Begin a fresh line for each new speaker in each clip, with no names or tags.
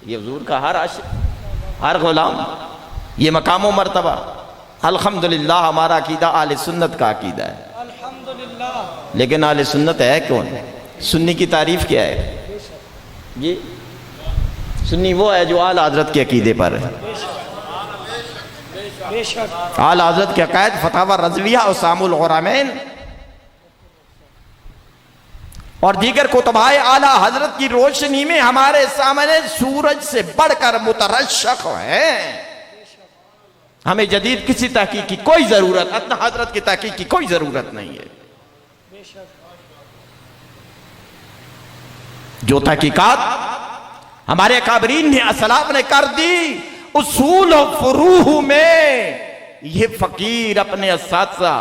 یہ حضور کا ہر عاشق، ہر غلام، یہ مقام و مرتبہ الحمدللہ ہمارا عقیدہ اہل سنت کا عقیدہ ہے۔ لیکن اہل سنت ہے کون؟ سنی کی تعریف کیا ہے جی؟ سنی وہ ہے جو اعلیٰ حضرت کے عقیدے پر ہے، اعلیٰ حضرت کے عقائد، فتاوی رضویہ، اسام الغرامین اور دیگر کتبائے اعلیٰ حضرت کی روشنی میں ہمارے سامنے سورج سے بڑھ کر مترشق ہیں۔ ہمیں جدید کسی تحقیق کی کوئی ضرورت، ادنا حضرت کی تحقیق کی کوئی ضرورت نہیں ہے۔ جو تحقیقات ہمارے اکابرین نے، اسلاف نے کر دی، اصول و فروع میں یہ فقیر اپنے اساتذہ،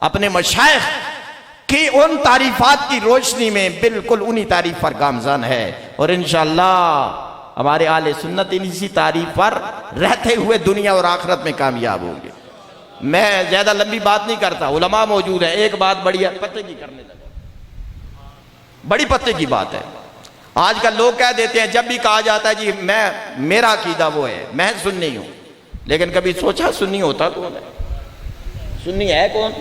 اپنے مشائخ کی ان تعریفات کی روشنی میں بالکل انہی تعریف پر گامزن ہے، اور انشاءاللہ ہمارے اہل سنت اسی تعریف پر رہتے ہوئے دنیا اور آخرت میں کامیاب ہوں گے۔ میں زیادہ لمبی بات نہیں کرتا، علماء موجود ہیں، ایک بات بڑی پتے کی کرنے لگا، بڑی پتے کی بات ہے۔ آج کل لوگ کہہ دیتے ہیں، جب بھی کہا جاتا ہے جی میرا عقیدہ وہ ہے، میں سنی ہوں، لیکن کبھی سوچا سنی ہوتا کون ہے؟ سنی ہے کون؟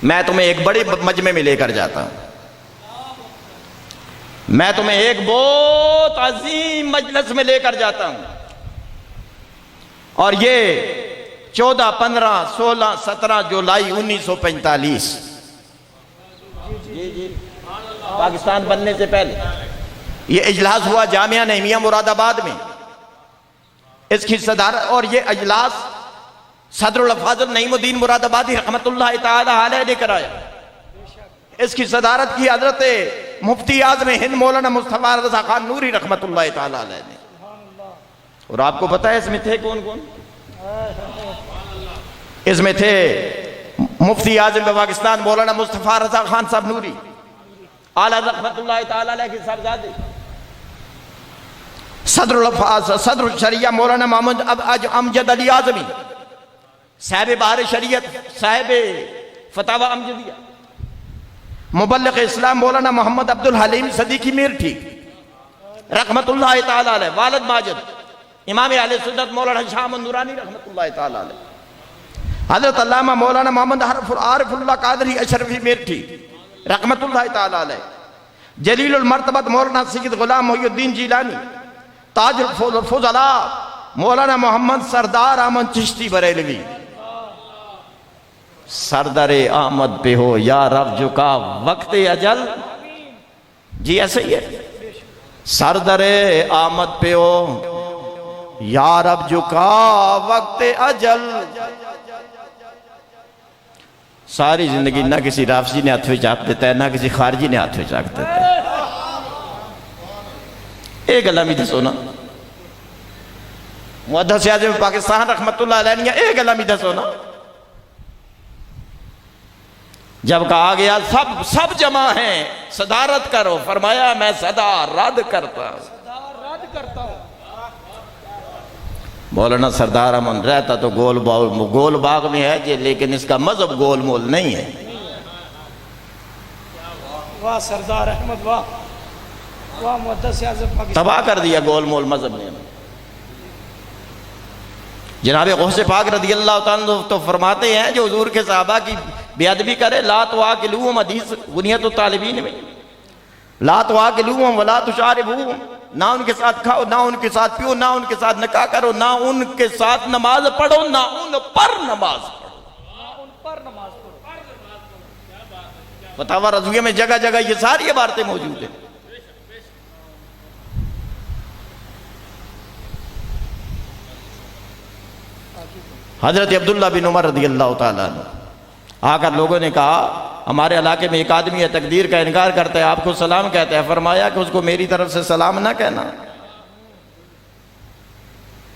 میں تمہیں ایک بڑے مجمع میں لے کر جاتا ہوں، میں تمہیں ایک بہت عظیم مجلس میں لے کر جاتا ہوں، اور یہ 14، 15، 16، 17 جولائی 1945 پاکستان بننے سے پہلے یہ اجلاس ہوا جامعہ نعیمیہ مراد آباد میں۔ اس کی صدارت، اور یہ اجلاس صدر الافاضل نعیم الدین مراد آبادی رحمت اللہ تعالی علیہ نے کرایا۔ اس کی صدارت کی حضرت مفتی اعظم ہند مولانا مصطفیٰ رضا خان نوری رحمت اللہ تعالی علیہ نے۔ اور آپ کو پتہ ہے اس میں تھے کون کون؟ اس میں تھے مفتی اعظم پاکستان مولانا مصطفیٰ رضا خان صاحب نوری، اعلیٰ رحمت اللہ تعالی علیہ کے صاحبزادے، صدر الشریعہ مولانا محمد امجد علی اعظمی، صاحب بہار شریعت، صاحب فتاوی امجدیہ، مبلغ اسلام مولانا محمد عبدالحلیم صدیقی میرٹھی رحمت اللہ تعالی علیہ، والد ماجد امام اہل سنت مولانا شام النورانی رحمت اللہ تعالی علیہ، حضرت علامہ مولانا محمد عارف اللہ قادری اشرفی میرٹھی رحمت اللہ تعالی علیہ، جلیل المرتبت مولانا سید غلام محی الدین جیلانی، تاج الفضلاء مولانا محمد سردار احمد چشتی بریلوی۔ سردر آمد پہ ہو یا رب جھکا وقت اجل، جی ایسے ہی ہے، سردر آمد پہ ہو یا رب جھکا وقت اجل۔ ساری زندگی نہ کسی رافضی نے ہاتھ میں چاک دیتا ہے، نہ کسی خارجی نے ہاتھ میں چاک دیتا ہے۔ ایک گلا میدہ سونا محدث اعظم پاکستان رحمت اللہ علیہ نے ایک گلا میدہ سونا، جب کہا گیا سب جمع ہیں صدارت کرو، فرمایا میں صدا رد کرتا ہوں۔ مولانا سردار امن رہتا تو گول باغ میں ہے جی، لیکن اس کا مذہب گول مول نہیں ہے۔
واہ سردار احمد، واہ واہ محدث اعظم پاکستان،
تباہ کر دیا گول مول مذہب نے۔ جناب غوث پاک رضی اللہ تعالیٰ تو فرماتے ہیں جو حضور کے صحابہ کی بے ادبی کرے، لا تواکلوہم، حدیث غنیت الطالبین میں، لا تواکلوہم ولا تشاربوہم، نہ ان کے ساتھ کھاؤ، نہ ان کے ساتھ پیو، نہ ان کے ساتھ نکاح کرو، نہ ان کے ساتھ نماز پڑھو، نہ ان پر نماز پڑھو۔ فتاوی رضویہ میں جگہ جگہ یہ ساری عبارتیں موجود ہیں۔ حضرت عبداللہ بن عمر رضی اللہ تعالیٰ عنہ آ کر لوگوں نے کہا ہمارے علاقے میں ایک آدمی ہے تقدیر کا انکار کرتا ہے، آپ کو سلام کہتا ہے، فرمایا کہ اس کو میری طرف سے سلام نہ کہنا۔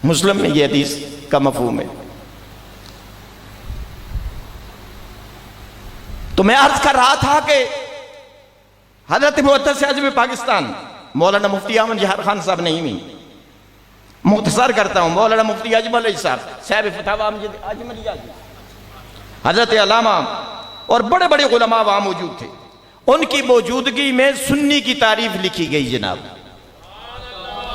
مسلم میں یہ حدیث کا مفہوم ہے۔ تو میں عرض کر رہا تھا کہ حضرت محدث اعظم پاکستان مولانا مفتی احمد جہار خان صاحب نعیمی، مختصر کرتا ہوں، مولانا مفتی اجمل علی صاحب صاحب فتاوی اجمل علی، حضرت علامہ اور بڑے بڑے علماء وہاں موجود تھے، ان کی موجودگی میں سنی کی تعریف لکھی گئی جناب۔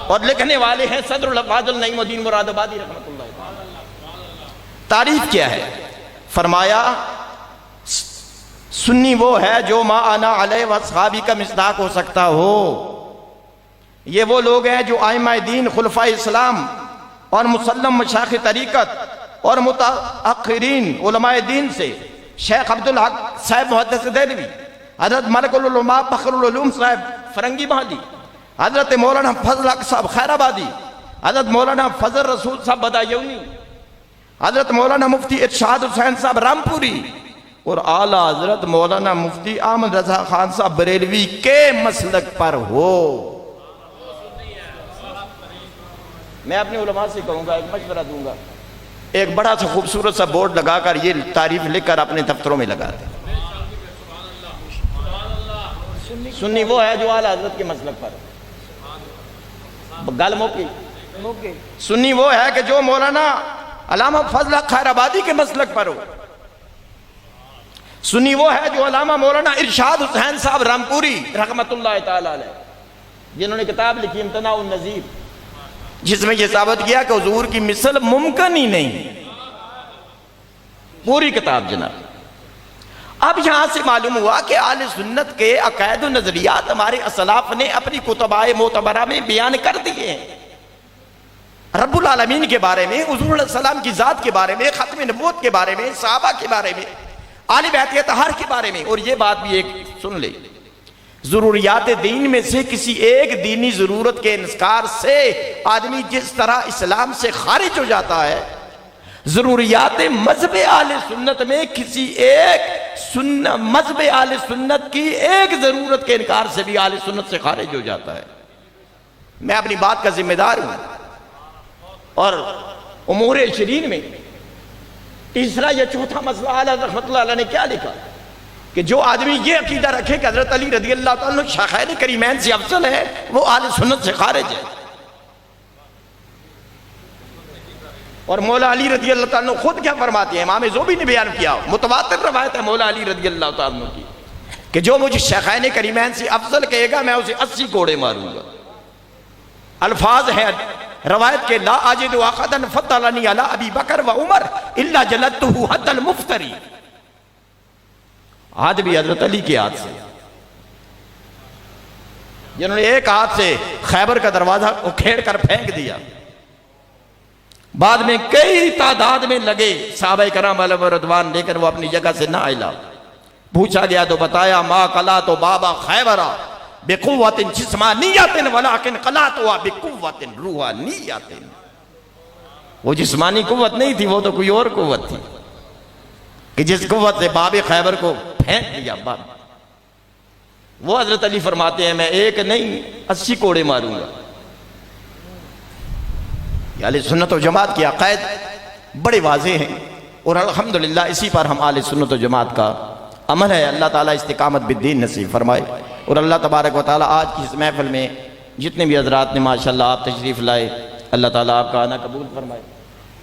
اور لکھنے والے ہیں صدر الحفاظ النعیم الدین مراد آبادی رحمۃ اللہ تعالی۔ تعریف کیا ہے؟ فرمایا سنی وہ ہے جو ما انا علیہ واصحابی کا مصداق ہو سکتا ہو۔ یہ وہ لوگ ہیں جو ائمہ دین، خلفائے اسلام اور مسلم مشایخ طریقت اور متأخرین علماء دین سے شیخ عبدالحق صاحب محدث دہلوی، حضرت ملک العلماء فخر العلوم صاحب فرنگی مہدی، حضرت مولانا فضل حق صاحب خیر آبادی، حضرت مولانا فضل رسول صاحب بدایونی، حضرت مولانا مفتی ارشاد حسین صاحب رامپوری اور اعلیٰ حضرت مولانا مفتی احمد رضا خان صاحب بریلوی کے مسلک پر ہو۔ میں اپنے علماء سے کہوں گا، ایک مشورہ دوں گا، ایک بڑا سا خوبصورت سا بورڈ لگا کر یہ تعریف لکھ کر اپنے دفتروں میں لگا دیں۔ سنی وہ ہے جو اعلیٰ حضرت کے مسلک پر گل موکی۔ سنی وہ ہے کہ جو مولانا علامہ فضل حق خیر آبادی کے مسلک پر ہو۔ سنی وہ ہے جو علامہ مولانا ارشاد حسین صاحب رامپوری رحمت اللہ تعالی علیہ، جنہوں نے کتاب لکھی امتناع النظیر، جس میں یہ ثابت کیا کہ حضور کی مثل ممکن ہی نہیں، پوری کتاب جناب۔ اب یہاں سے معلوم ہوا کہ اہل سنت کے عقائد و نظریات ہمارے اسلاف نے اپنی کتبائے معتبرہ میں بیان کر دیے ہیں۔ رب العالمین کے بارے میں، حضور علیہ السلام کی ذات کے بارے میں، ختم نبوت کے بارے میں، صحابہ کے بارے میں، آل بیت اطہار کے بارے میں۔ اور یہ بات بھی ایک سن لے، ضروریات دین میں سے کسی ایک دینی ضرورت کے انکار سے آدمی جس طرح اسلام سے خارج ہو جاتا ہے، ضروریات مذہب اہل سنت میں کسی ایک مذہب اہل سنت کی ایک ضرورت کے انکار سے بھی اہل سنت سے خارج ہو جاتا ہے۔ میں اپنی بات کا ذمہ دار ہوں۔ اور امور 20 میں تیسرا یا چوتھا مسئلہ اعلیٰ رحمت اللہ علیہ نے کیا لکھا کہ جو آدمی یہ عقیدہ رکھے کہ حضرت علی رضی اللہ تعالیٰ عنہ شیخین کریمین سے افضل ہے، وہ اہل سنت سے خارج ہے۔ اور مولا علی رضی اللہ تعالیٰ عنہ خود کیا فرماتے ہیں؟ امام زوبی نے بیان کیا، متواتر روایت ہے مولا علی رضی اللہ تعالیٰ عنہ کی، کہ جو مجھے شیخین کریمین سے افضل کہے گا میں اسے 80 کوڑے ماروں گا۔ الفاظ ہیں روایت کے، لا اجد احدا فضلنی علی ابی بکر و عمر الا جلدته حد المفتری۔ ہاتھ بھی حضرت علی کے ہاتھ سے، جنہوں نے ایک ہاتھ سے خیبر کا دروازہ اکھیڑ کر پھینک دیا، بعد میں کئی تعداد میں لگے صحابہ کرام علیہ رضوان، لیکن وہ اپنی جگہ سے نہ ہلا۔ پوچھا گیا تو بتایا ما قلعت بابا خیبرہ بقوت جسمانیت ولکن قلعتها بقوت روحانیت۔ وہ جسمانی قوت نہیں تھی، وہ تو کوئی اور قوت تھی کہ جس قوت سے باب خیبر کو پھینک دیا۔ وہ حضرت علی فرماتے ہیں میں ایک نہیں 80 کوڑے ماروں گا۔ اہل سنت و جماعت کی عقائد بڑے واضح ہیں، اور الحمدللہ اسی پر ہم اہل سنت و جماعت کا عمل ہے۔ اللہ تعالیٰ استقامت بالدین نصیب فرمائے۔ اور اللہ تبارک و تعالیٰ آج کی اس محفل میں جتنے بھی حضرات نے ماشاءاللہ آپ تشریف لائے، اللہ تعالیٰ آپ کا آنا قبول فرمائے۔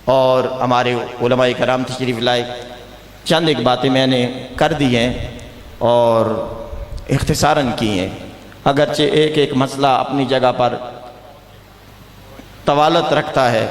اور ہمارے علماء کرام تشریف لائے، چند ایک باتیں میں نے کر دی ہیں اور اختصاراً کی ہیں، اگرچہ ایک ایک مسئلہ اپنی جگہ پر طوالت رکھتا ہے۔